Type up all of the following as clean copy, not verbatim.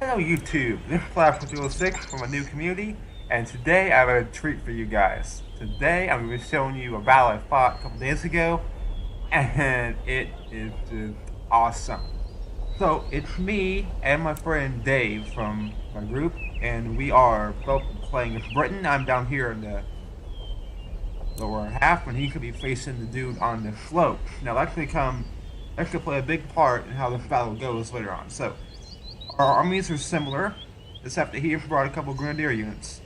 Hello YouTube, this is Flash06 from a new community, and today I have a treat for you guys. Today I'm going to be showing you a battle I fought a couple days ago, and it is just awesome. So it's me and my friend Dave from my group, and we are both playing as Britain. I'm down here in the lower half, and he could be facing the dude on the slope. Now that's going to play a big part in how this battle goes later on. So our armies are similar, except that he brought a couple grenadier units.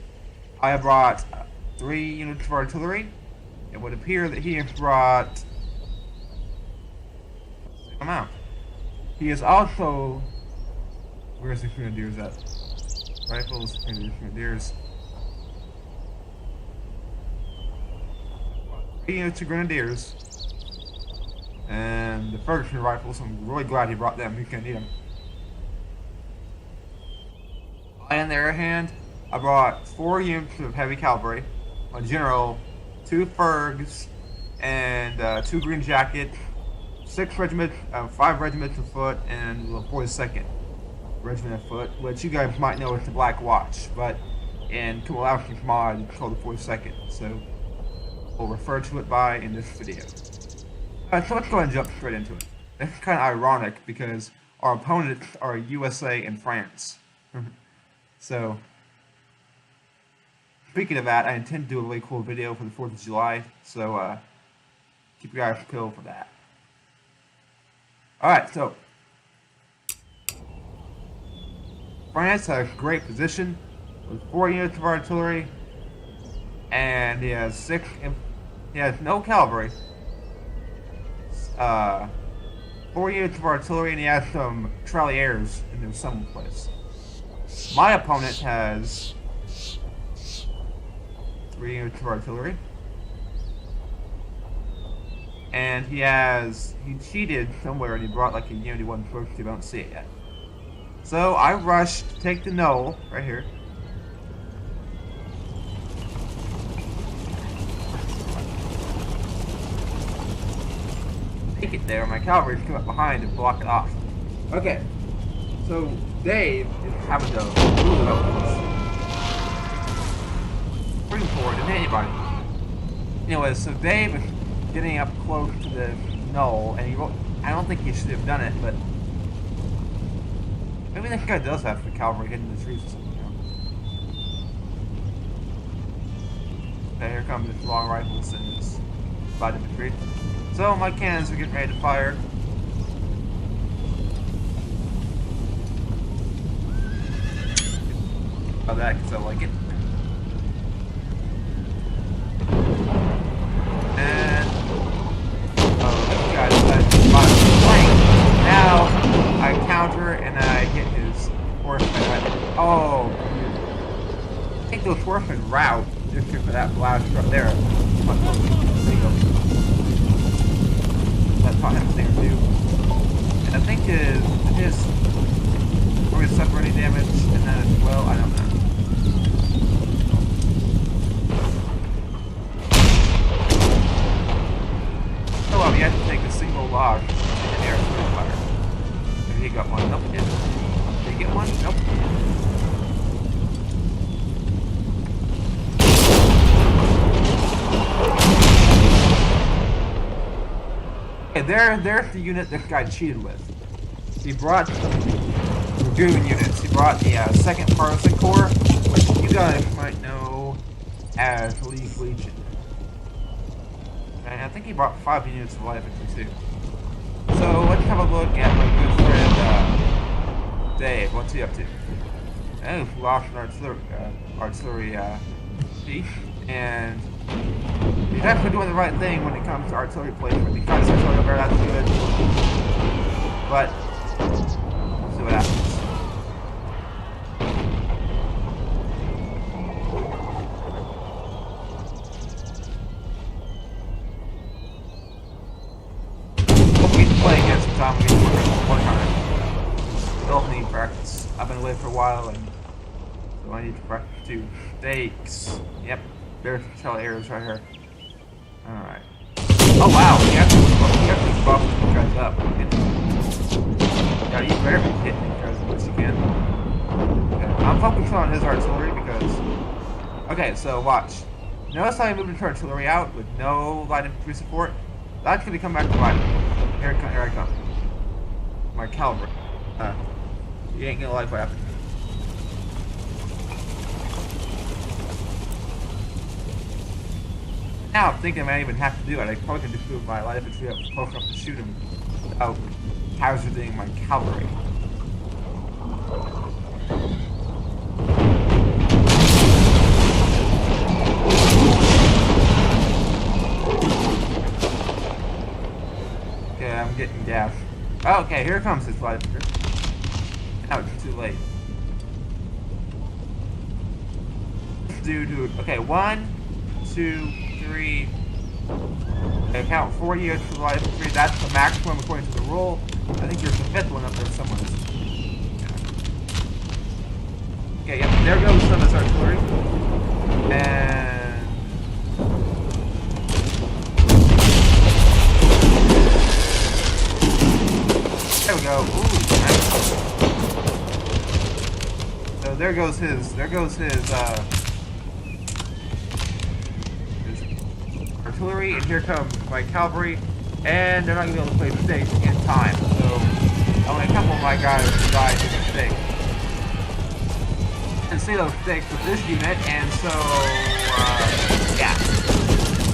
I have brought 3 units of artillery. It would appear that he has brought the same amount. He is also... Where's the grenadiers at? Rifles, grenadiers. 3 units of grenadiers. And the Ferguson rifles, I'm really glad he brought them. He's gonna need them. On the other hand, I brought 4 units of heavy cavalry, a general, 2 Fergs, and 2 Green Jackets, 6 regiments, 5 regiments of foot, and the 42nd Regiment of Foot, which you guys might know as the Black Watch, but in Kowalski's mod, it's called the 42nd, so we'll refer to it by in this video. So let's go ahead and jump straight into it. It's kind of ironic because our opponents are USA and France. So, speaking of that, I intend to do a really cool video for the 4th of July, so keep your eyes peeled for that. Alright, so France has a great position with 4 units of artillery, and he has no cavalry, 4 units of artillery, and he has some tirailleurs in there someplace. My opponent has 3 units of artillery, and he cheated somewhere and he brought like a unit he wasn't supposed to, I don't see it yet. So I rushed to take the knoll right here. Take it there, my cavalry's come up behind and block it off. Okay. So Dave is having to move up bring forward than anybody. Anyway, so Dave is getting up close to the knoll, and I don't think he should have done it, but maybe this guy does have the cavalry hidden in the trees or something. Okay, here comes his long rifles and his about to retreat. So my cannons are getting ready to fire. That because I like it. And this guy decided to spot his flank. Now I counter and I hit his horseman. Oh, I think those horsemen rout just for that blast right there. That taught him a thing or two. And I think his or his separating damage in that as well. I don't know. You have to take a single log in air fire. Maybe he got one. Nope, he didn't. Did he get one? Nope. Okay, there's the unit this guy cheated with. He brought dragoon units. He brought the 2nd Partisan Corps, which you guys might know as League Legion. And I think he brought 5 units of light infantry too. So let's have a look at my good friend Dave. What's he up to? Oh, he lost an artillery chief, and he's actually doing the right thing when it comes to artillery placement. He cuts artillery over, that's good. But we'll see what happens. One time. Still need practice. I've been away for a while, and so I need to practice too. Stakes. Yep. There's tirailleurs right here. Alright. Oh wow, he actually buffed these guys up. Yeah, you better be hitting these guys as much as you can. Okay, I'm focusing on his artillery because... Okay, so watch. Notice how I moved his artillery out with no light infantry support? That's gonna come back to life. Here I come. My cavalry. You ain't gonna like what happened. Now I'm thinking I might even have to do it. I probably can just move my light infantry up close enough to shoot him without hazarding my cavalry. Okay, I'm getting gas. Oh, okay, here comes his light infantry. Now it's too late. Okay, 1, 2, 3. I count 4 units for the light infantry. That's the maximum according to the rule. I think there's a 5th one up there somewhere. Okay, yep, there goes some of this artillery. And... there we go. Ooh, nice. So there goes his artillery, and here comes my cavalry, and they're not going to be able to play the stakes in time, so only a couple of my guys died in the stakes. And see those stakes with this unit, and so, yeah,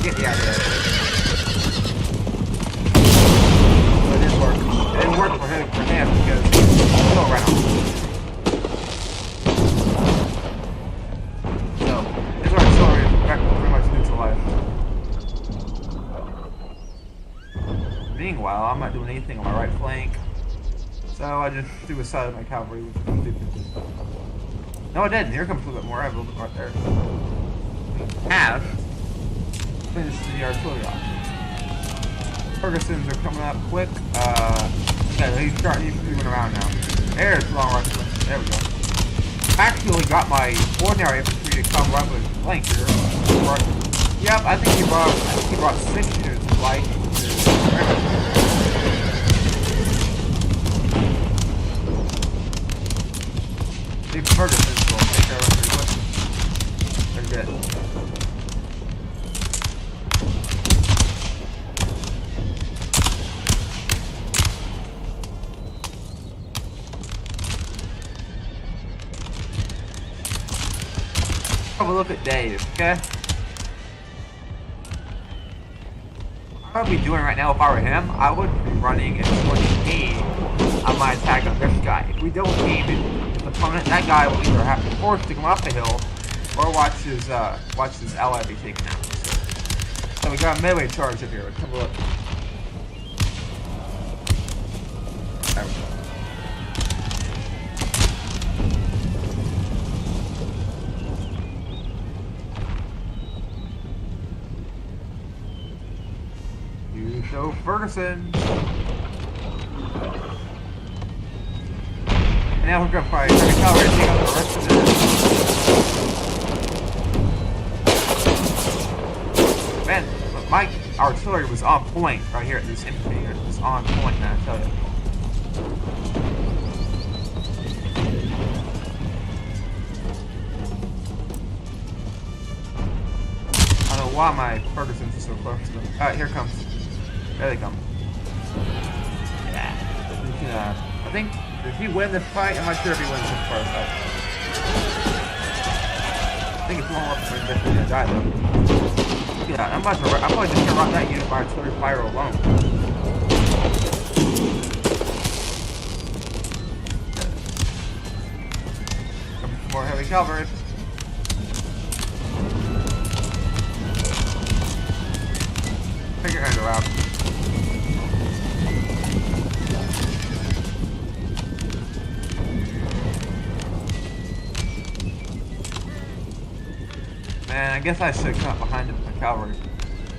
get me out of there. So it didn't work. It didn't work for him because he's still around. So, his artillery is pretty much neutralized. Meanwhile, I'm not doing anything on my right flank, so I just suicided my cavalry, which is stupid. No, I didn't. Here comes a little bit more. I have a little bit right there. Have finished the artillery off. Ferguson's are coming up quick. Yeah, he's moving around now. There's the long rush. There we go. Actually got my ordinary infantry to come run with flank here. Yep, I think he brought 6 units of light. Big Ferguson's will take care of it pretty quick. They're good. Have a look at Dave, okay? What I would be doing right now if I were him, I would be running and supporting aim on my attack on this guy. If we don't aim his opponent, that guy will either have to force to come off the hill or watch his ally be taken out. So we got a melee charge up here. Let's have a look. There we go. So Ferguson. And now we're gonna probably try to cover and take out the rest of this. Man, my artillery was on point right here at this infantry unit. It was on point, man, I tell you. I don't know why my Ferguson's are so close to them. Alright, here comes. There they come. Yeah. I think if he wins this fight, I'm not sure if he wins this first fight. I think it's long enough for him to die though. Yeah, I'm probably just gonna run that unit by artillery fire alone. Some more heavy cavalry. Take your hand around. Man, I guess I should have come up behind him with my cavalry.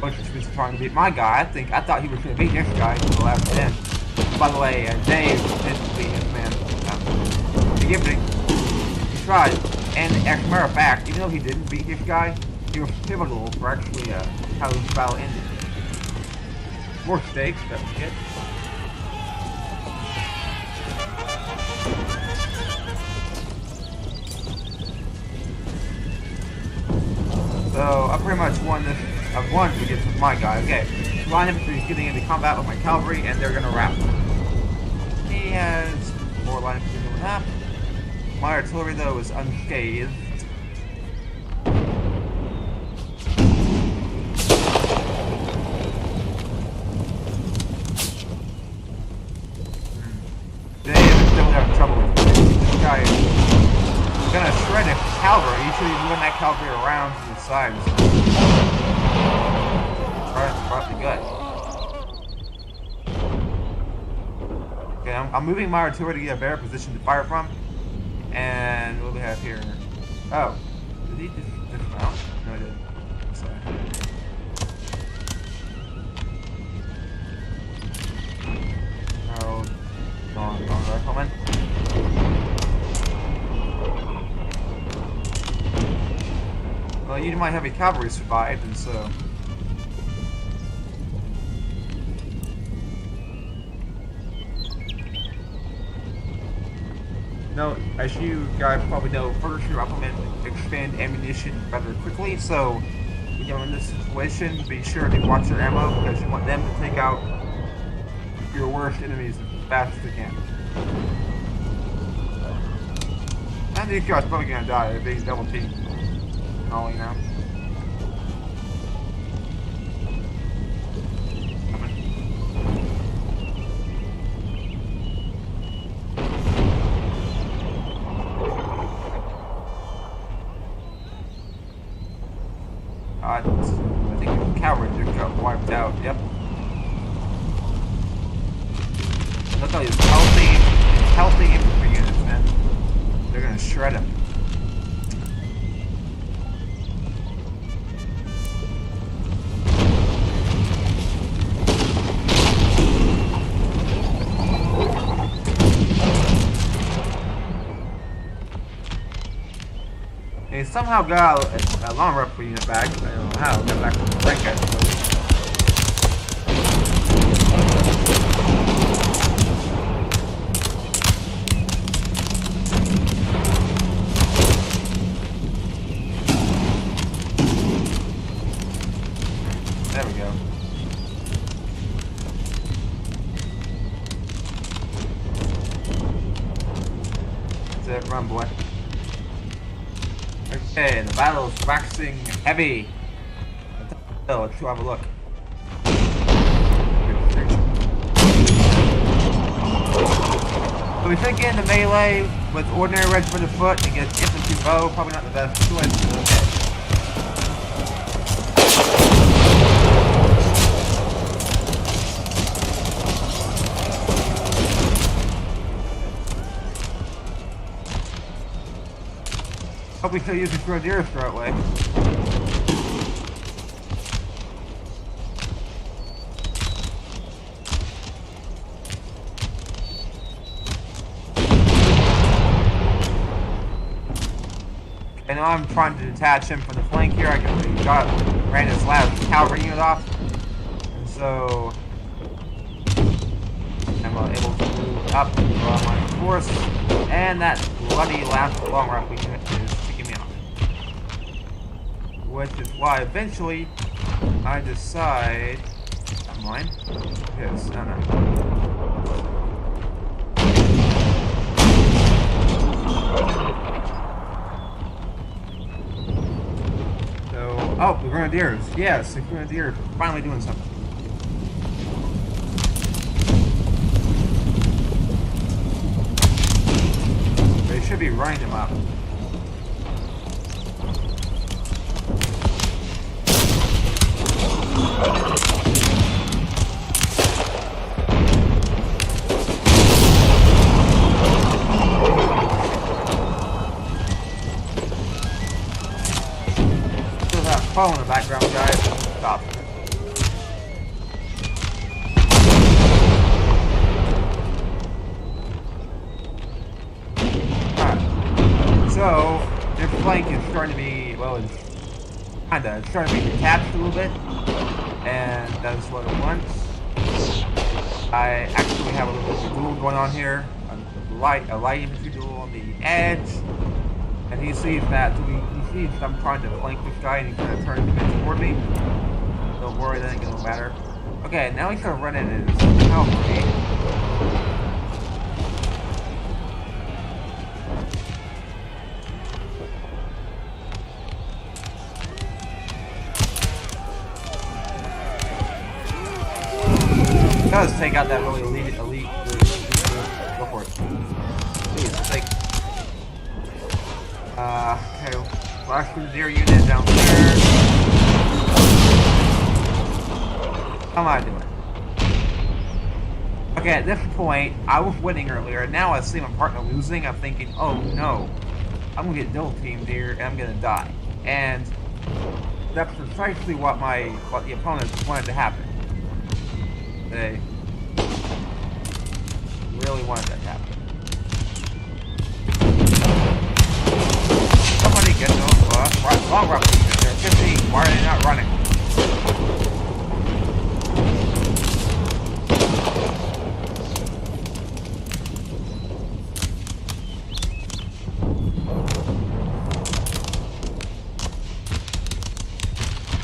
Bunch of troops trying to beat my guy. I thought he was going to beat this guy until the last 10. By the way, Dave didn't beat his man. He tried. And as a matter of fact, even though he didn't beat this guy, he was pivotal for actually how this battle ended. More stakes, that was good. pretty much won this. I've won against my guy. Okay, line infantry is getting into combat with my cavalry, and they're gonna wrap. He has more line infantry going up. My artillery though is unscathed. They still have trouble with this guy. Is gonna shred a cavalry. You should be moving that cavalry around to the sides. Right the gut. Okay, I'm moving my artillery to get a better position to fire from. And what do we have here? Oh, did he just mount? No, I didn't. Sorry. Oh, wrong rifleman. Well, you might have a cavalry survived, and so. No, as you guys probably know, first your riflemen expend ammunition rather quickly, so when you're in this situation, be sure to watch your ammo because you want them to take out your worst enemies as fast as they can. And these guys are probably gonna die if they double team. All you know. I think the cavalry just got wiped out. Yep. Look at these healthy infantry units, man. They're gonna shred them. They somehow got a long rifle unit back. I don't know how. Got back from the flank guys. There we go. That's it. Run, boy. Okay, the battle is waxing heavy. Let's have a look. So we should get into melee with ordinary regiment of foot and get infantry bow. Probably not the best choice. Okay. Hope we still use the grenadiers the right way. I know I'm trying to detach him from the flank here. I ran his last cavalry unit off, and so I'm able to move up my force, and that bloody last long rifle unit is picking me off. Which is why eventually I decide. Not mine. Yes, no. Oh, the Grenadiers. Yes, the Grenadiers are finally doing something. They should be running them up. Fall in the background, guys. Stop. Alright. So, their flank is starting to be, well, it's starting to be detached a little bit. And that's what it wants. I actually have a little bit of duel going on here. A light infantry duel on the edge. And he sees that, so he sees I'm trying to flank this guy, and he kind of turns him toward me. Don't worry, that ain't gonna matter. Okay, now he's gonna run in his cavalry. Does take out that really elite go for it. Please, take. Okay, flash cruiser unit down there. How am I doing? Okay, at this point, I was winning earlier, and now I see my partner losing. I'm thinking, oh no, I'm gonna get double teamed here, and I'm gonna die. And that's precisely what the opponents wanted to happen. They really wanted that to happen. Somebody get those long run. They're 15. Why are they not running?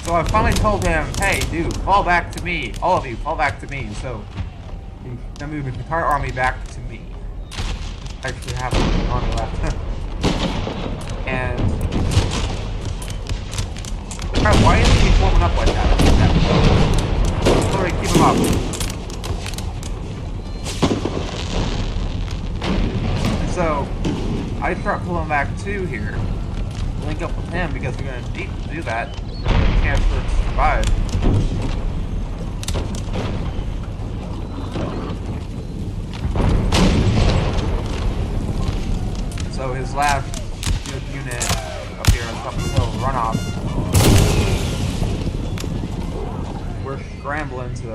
So I finally told him, hey dude, fall back to me. All of you, fall back to me. So he moved his entire army back to me. Actually have an army left. And why isn't he forming up like that? Sorry, keep him up. And so I start pulling back two here. Link up with him because we're gonna need to do that. Chance for it to survive. So his last good unit up here on top of the hill runoff. We're scrambling to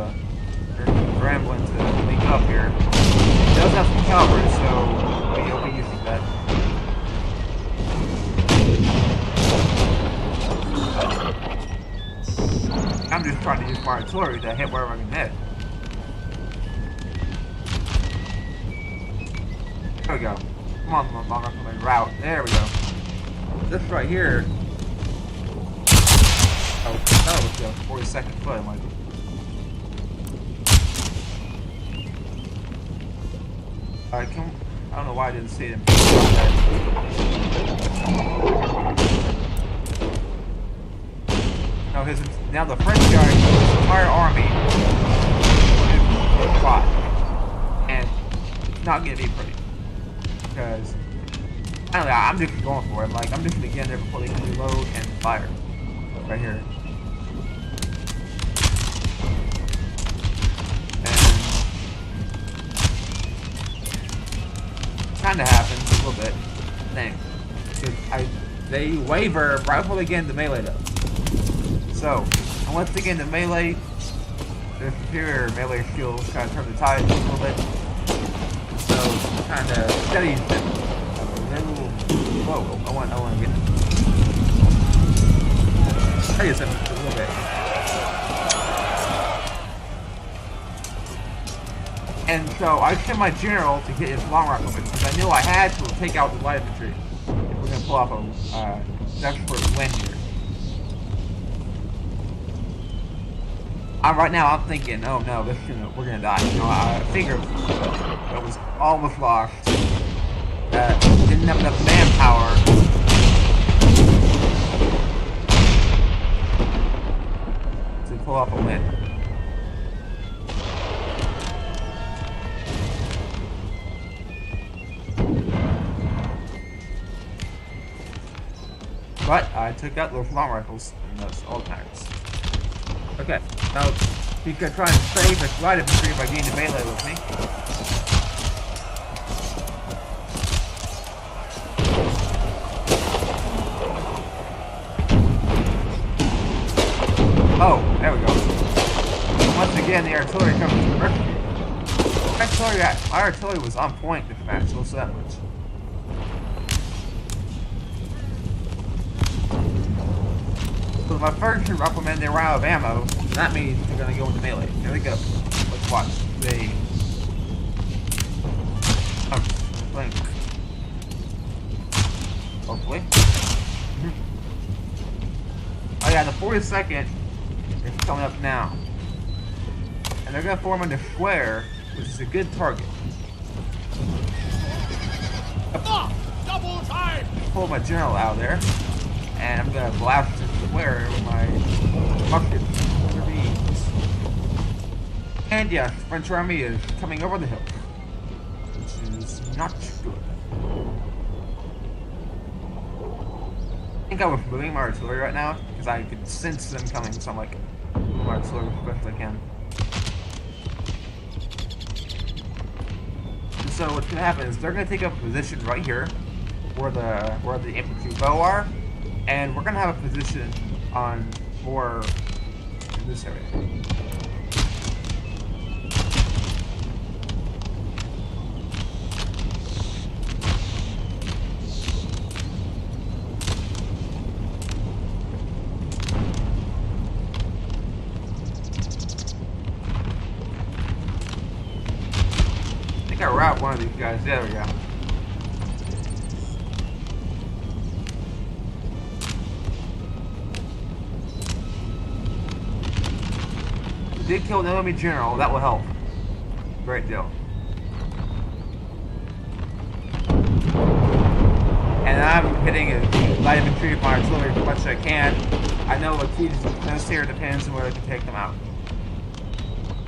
link up here. He does have some cavalry, so he'll be using that. I'm just trying to use my artillery to hit wherever I can hit. There we go. Come on, long route. There we go. This right here. Oh, that was the 42nd foot. Like, I don't know why I didn't see him. No, now the French guy, his entire army is fought, and it's not gonna be pretty because I don't know. I'm just going for it. Like I'm just gonna get in there before they can reload and fire. Right here, and kind of happens a little bit. Because they waver right before they get into melee though. So, and once they get into melee, their superior melee skills kind of turn the tide a little bit. So, kind of steadies them. Whoa, I want to get steadies them a little bit. And so, I sent my general to get his long rifleman because I knew I had to take out the light infantry if we're going to pull off a desperate win here. Right now I'm thinking, oh no, we're gonna die. You know, I figured it was almost lost. Didn't have enough manpower to pull off a win. But I took out those long rifles, and that's all that matters. Okay, now he's gonna try and save his light infantry by getting the melee with me. Oh, there we go. Once again, the artillery comes to the rescue. My artillery was on point this match, so that much. So my first riflemen, they were out of ammo. That means they're gonna go into melee. Here we go. Let's watch. They. Oh, blink. Hopefully. Oh yeah, the 42nd is coming up now. And they're gonna form in the square, which is a good target. Double time! Pull my general out of there, and I'm gonna blast the square with my musket. And yeah, the French army is coming over the hill, which is not good. I think I was moving my artillery right now because I could sense them coming, so I'm like, move my artillery as best as I can. And so what's gonna happen is they're gonna take up a position right here, where the infantry bow are, and we're gonna have a position on more in this area. I think I route one of these guys. There we go. Did kill an enemy general, that will help. Great deal. And I'm hitting a light infantry with my artillery as much as I can. I know what key success here depends on where I can take them out.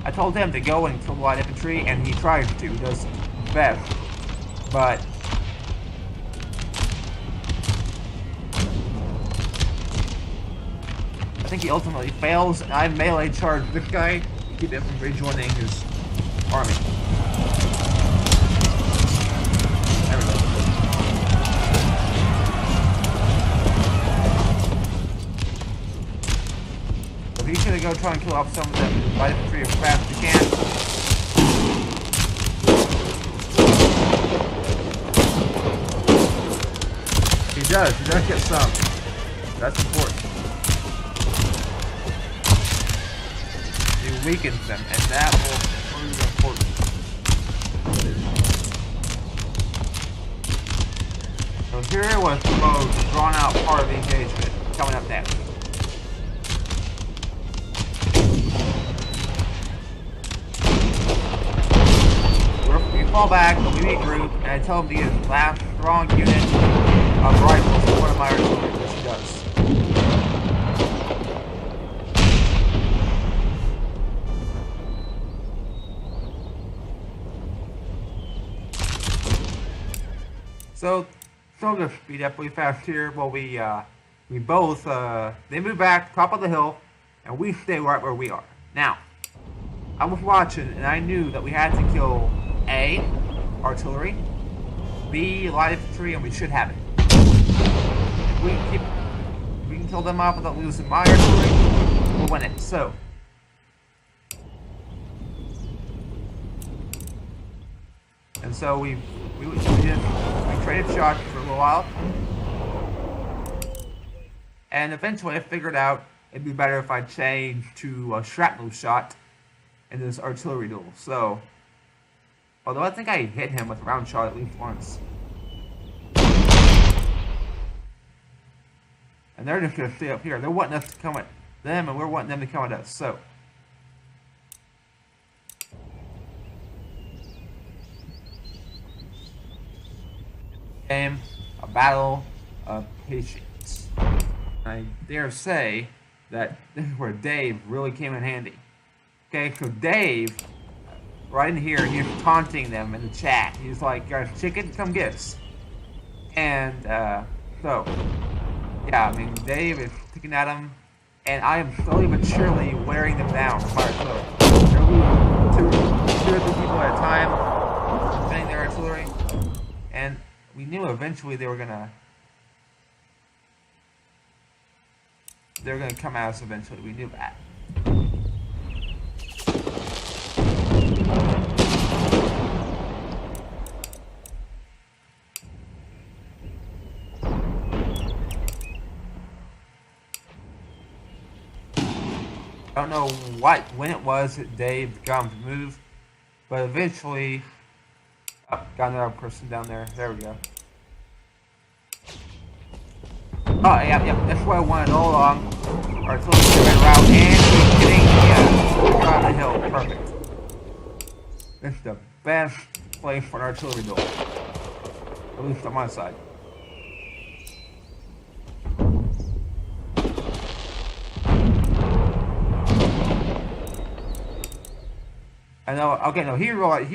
I told him to go and kill the light infantry, and he tries to, he does his best. But I think he ultimately fails, and I melee charge this guy to keep him from rejoining his army. There we go. So he's gonna go try and kill off some of the light infantry as fast as he can. He does get some. That's important. Weakens them, and that will prove important. So here was the most drawn out part of the engagement coming up next. We fall back, but we regroup, and I tell him to get his last strong unit of rifles to one of my artillery, which he does. So to speed up really fast here. Well, we both they move back top of the hill, and we stay right where we are. Now, I was watching, and I knew that we had to kill A, artillery, B, light infantry, and we should have it. If we can kill them off without losing my artillery, we'll win it. So. And so we traded shots for a little while, and eventually I figured out it'd be better if I changed to a shrapnel shot in this artillery duel. So, although I think I hit him with a round shot at least once, and they're just gonna stay up here. They're wanting us to come at them, and we're wanting them to come at us. So. Game, a battle of patience. I dare say that this is where Dave really came in handy. Okay, so Dave, right in here, he's taunting them in the chat. He's like, "Guys, chicken, come get us." And so, yeah, I mean, Dave is sticking at him, and I am slowly but surely wearing them down with my artillery. They're losing two or three people at a time, defending their artillery, and we knew eventually they were gonna come at us eventually. We knew that. I don't know when it was that Dave got him to move, but eventually. Oh, got another person down there. There we go. Oh, yeah, that's what I wanted all along. Artillery right around, and he's getting around the hill. Perfect. This is the best place for an artillery duel. At least on my side. I know, okay, no, he realized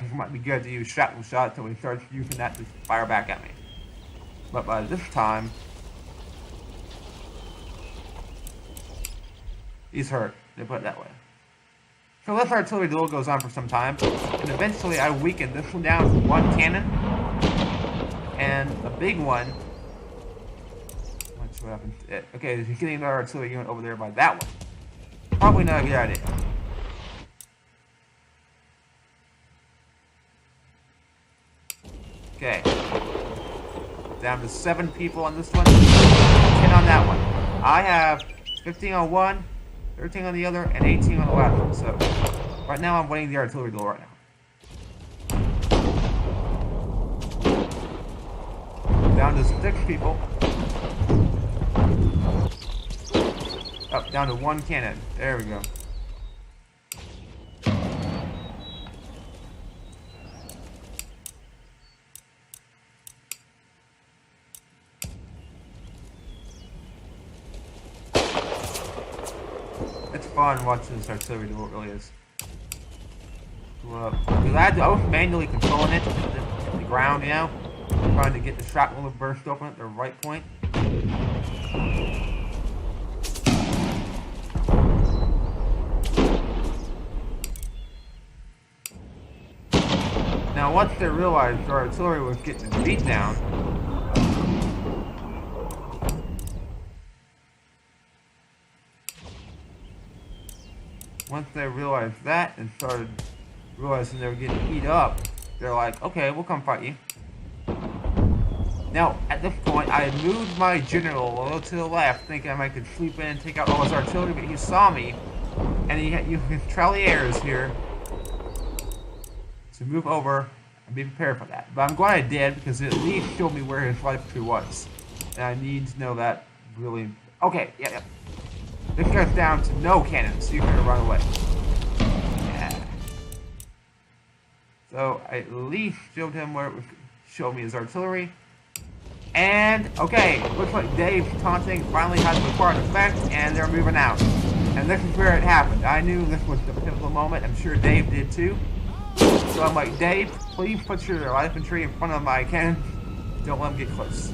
it might be good to use shrapnel shot until he starts using that to fire back at me. But by this time, he's hurt, they put it that way. So this artillery duel goes on for some time, and eventually I weaken this one down to one cannon, and a big one. Watch what happens. Okay, he's getting another artillery unit over there by that one. Probably not a good idea. Okay. Down to 7 people on this one, 10 on that one. I have 15 on one, 13 on the other, and 18 on the last one. So, right now I'm winning the artillery duel right now. Down to 6 people. Up, down to 1 cannon. There we go. It's fun watching this artillery duel, it really is. Because I was manually controlling it to the ground, you know? Trying to get the shrapnel to burst open at the right point. Now, once they realized our artillery was getting beat down, once they realized that and started realizing they were getting beat up, they're like, okay, we'll come fight you. Now, at this point, I had moved my general a little to the left, thinking I could sweep in and take out all his artillery, but he saw me, and he had his Tirailleurs here to move over and be prepared for that. But I'm glad I did, because it at least showed me where his life tree was. And I need to know that really. Okay, yeah. This guy's down to no cannons, so you can run away. Yeah. So I at least showed him where it was, showed me his artillery. And, okay, looks like Dave's taunting finally has the required effect, and they're moving out. And this is where it happened. I knew this was the pivotal moment. I'm sure Dave did too. So I'm like, Dave, please put your light infantry in front of my cannon. Don't let them get close.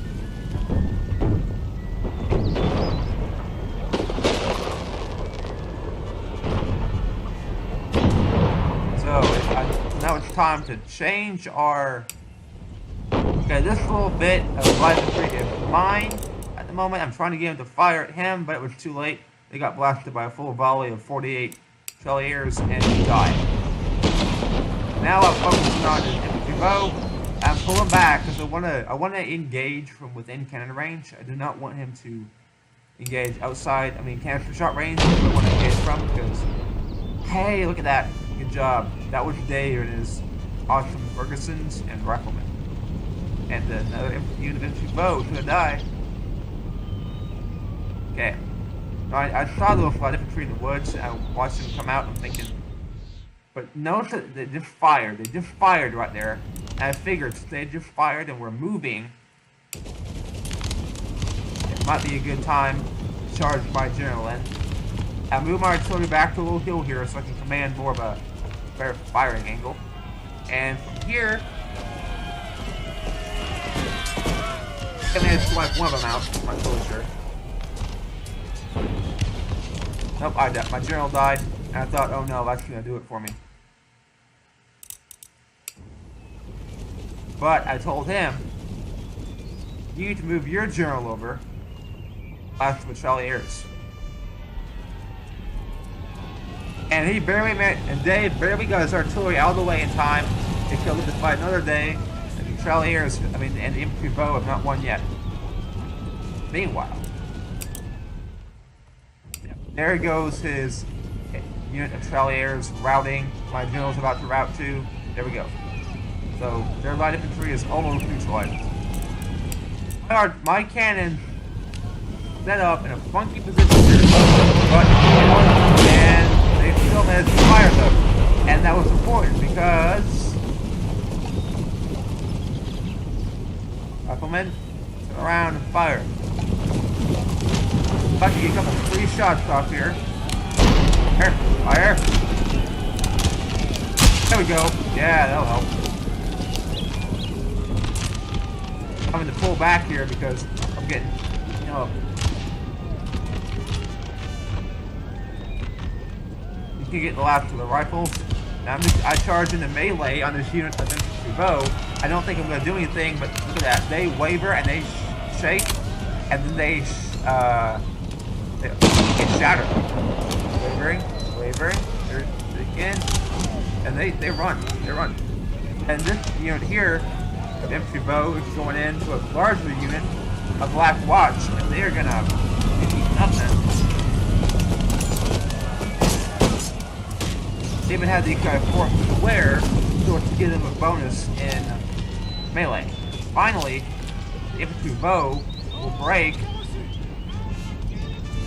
Now it's time to change our. Okay, this little bit of light infantry is mine at the moment. I'm trying to get him to fire at him, but it was too late. They got blasted by a full volley of 48 Tirailleurs and he died. Now I'm focusing on his infantry bow. I'm pulling back because I want to engage from within cannon range. I do not want him to engage outside. I mean, canister shot range. I want to engage from because. Hey, look at that. Good job. That was Dave and his awesome Fergusons and Riflemen. And another unit of infantry bow to die. Okay. I saw those light infantry in the woods and I watched them come out and I'm thinking. But notice that they just fired. They just fired right there. And I figured since they just fired and we're moving, it might be a good time to charge my general in. I move my artillery back to a little hill here so I can command more of a better firing angle. And from here, I managed to wipe one of them out. I'm not totally sure. Nope, my general died. And I thought, oh no, that's going to do it for me. But I told him, you need to move your general over last with Tirailleurs. And he barely made, and Dave barely got his artillery out of the way in time. They could live to fight another day. And the Tirailleurs, and the infantry bow have not won yet. Meanwhile, there goes his unit of Tirailleurs routing. My general's about to route too. There we go. So their light infantry is almost neutralized. My cannon set up in a funky position here, but and they still managed to fire them, and that was important because riflemen turn around and fire. If I can get a couple free shots off here. Here, fire. There we go. Yeah, that'll help. I'm having to pull back here because I'm getting, you know, you can get the last of the rifles. Now I charge into melee on this unit of infantry bow. I don't think I'm going to do anything, but look at that. They waver and they shake, and then they get shattered. Wavering, they're again, and they run. And this unit here, the infantry bow, is going into a larger unit, a Black Watch, and they are gonna get eaten up then. They even had these guys forced to square so to give them a bonus in melee. Finally, the infantry bow will break,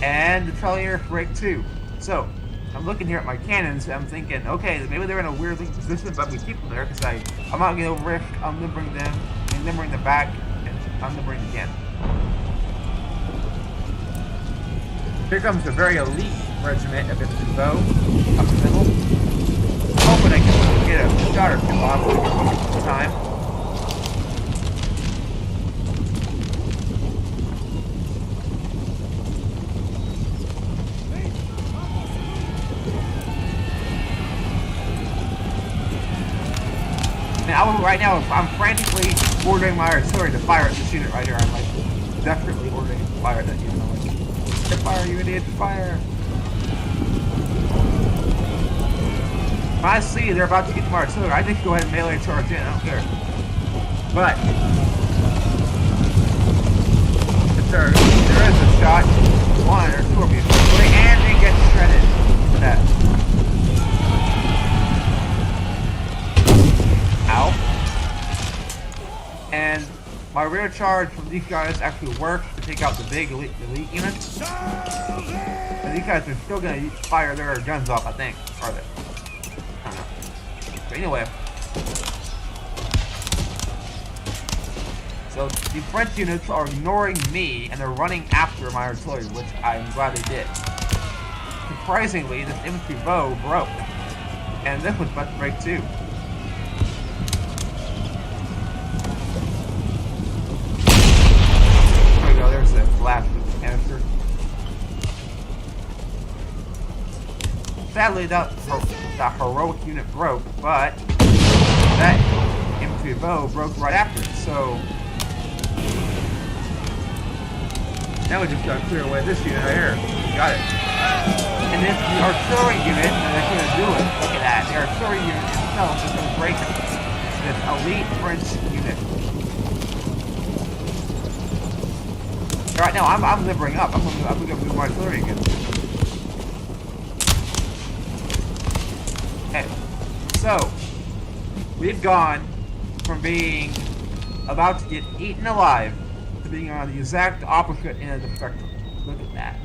and the Talier break too. So, I'm looking here at my cannons, and I'm thinking, okay, maybe they're in a weird position, but we keep them there, because I'm not going to risk unlimbering them, and limbering them back, and unlimbering again. Here comes the very elite regiment of infantry bow, up the middle. Hoping I can get a shot or two off this time. Right now, I'm frantically ordering my artillery to fire at this unit right here. I'm like desperately ordering it to fire at that unit. I'm like, fire, you idiot, fire! If I see they're about to get to my artillery, I just go ahead and melee charge in. I don't care. But if there is a shot, one or two of you, and they get shredded for that. Ow. And my rear charge from these guys actually worked to take out the big elite units. And these guys are still going to fire their guns off, I think. Are they? I don't know. But anyway. So the French units are ignoring me and they're running after my artillery, which I'm glad they did. Surprisingly, this infantry bow broke. And this was about to break too. There's a blast with the canister. Sadly, that heroic unit broke, but that infantry bow broke right after it. So now we just gotta clear away this unit right here. Got it. And then the artillery unit, they're gonna do it. Look at that. The artillery unit itself is gonna break this elite French unit. Right now, I'm limbering up. I'm gonna move my artillery again. Okay, so we've gone from being about to get eaten alive to being on the exact opposite end of the spectrum. Look at that.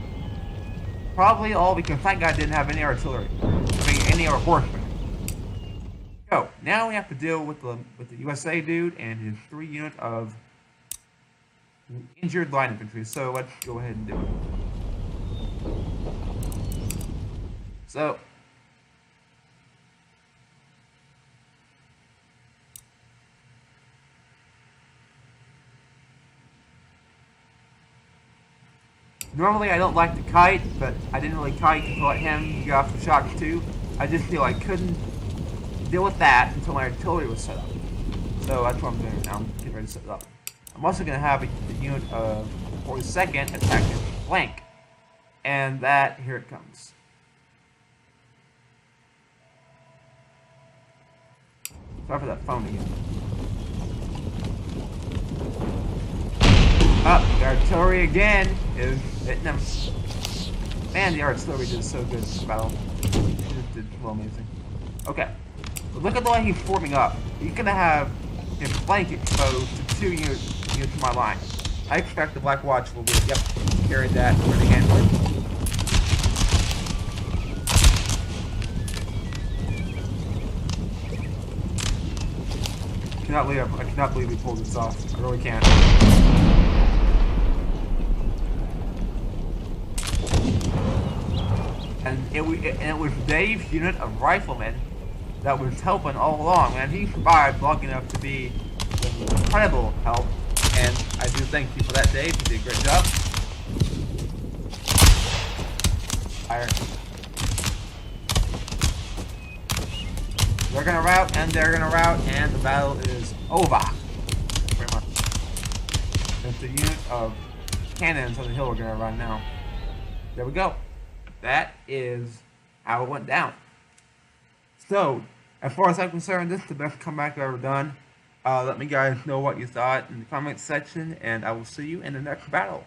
Probably all because that guy didn't have any artillery. I mean, any horsemen. So now we have to deal with the USA dude and his 3 unit of injured line infantry, so let's go ahead and do it. So, normally I don't like to kite, but I didn't really kite to let him get off the shocks too. I just feel I couldn't deal with that until my artillery was set up. So that's what I'm doing now. I'm getting ready to set it up. I'm also going to have a unit of 42nd attack his flank. And that, here it comes. Sorry for that phone again. Up, the artillery again is hitting them. Man, the artillery did so good in this battle. It just did so amazing. Okay, so look at the way he's forming up. He's going to have his flank exposed to 2 units to my line. I expect the Black Watch will be, yep, carried that pretty handily. I cannot believe we pulled this off. I really can't. And it was Dave's unit of riflemen that was helping all along, and he survived long enough to be incredible help. And I do thank you for that, Dave. You did a great job. Fire. They're gonna rout, and they're gonna rout, and the battle is over. Pretty much. It's the unit of cannons on the hill we're gonna run now. There we go. That is how it went down. So, as far as I'm concerned, this is the best comeback I've ever done. Let me guys know what you thought in the comments section, and I will see you in the next battle.